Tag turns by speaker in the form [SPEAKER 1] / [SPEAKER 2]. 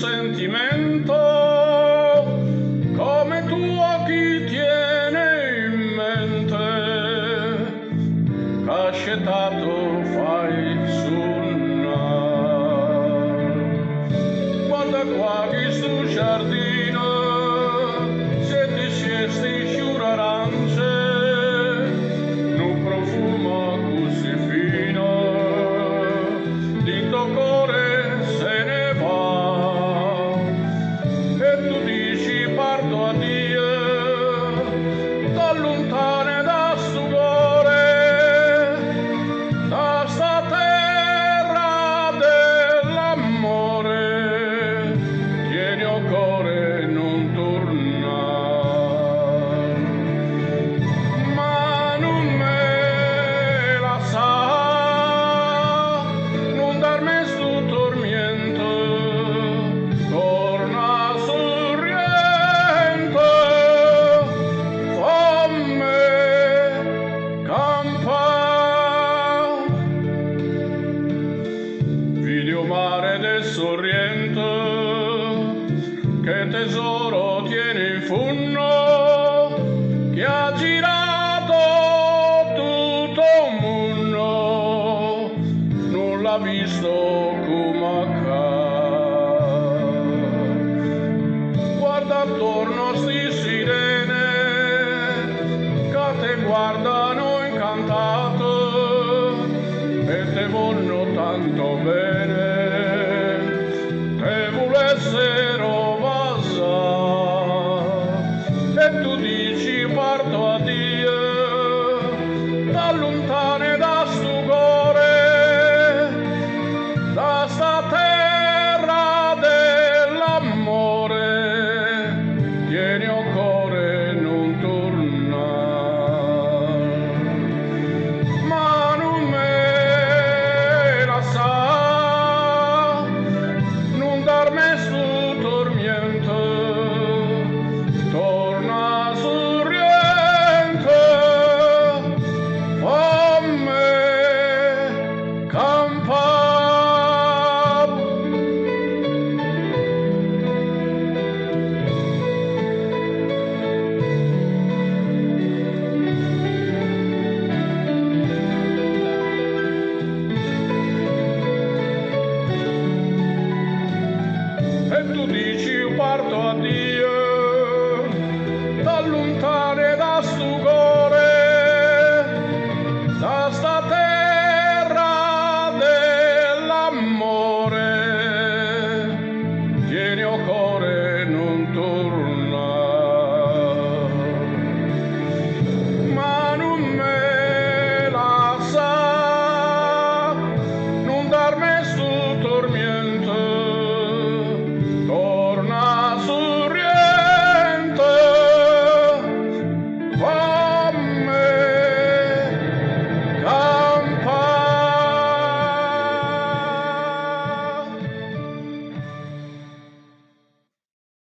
[SPEAKER 1] sentimento come tu a chi tiene in mente, cascettato fai suonare. Guarda qua chi sto giardino siete scesti sciure arance, non profuma così fino, di tuo cuore se ne va. E tu dici parto a Dio, da lontane da sto cuore, da sta terra dell'amore, tieni o cuore non tornare. Ma non me la sa, non darmi sto tormento, torna sorriente, fammi campare. Video mare del Sorrento, che tesoro tiene in fondo, che ha girato tutto il mondo, non l'ha visto come accade. Guarda attorno sti sirene, che te guardano incantato e te vogliono tanto bene, te volessero vasare. E tu dici parto a Dio, da lontane da sto cuore, da sta terra dell'amore, tieni o cuore non tornare. Ma non me la sa, non darmi sto tormento, torna sorriente, fammi campare. E tu dici io parto a Dio, da lontano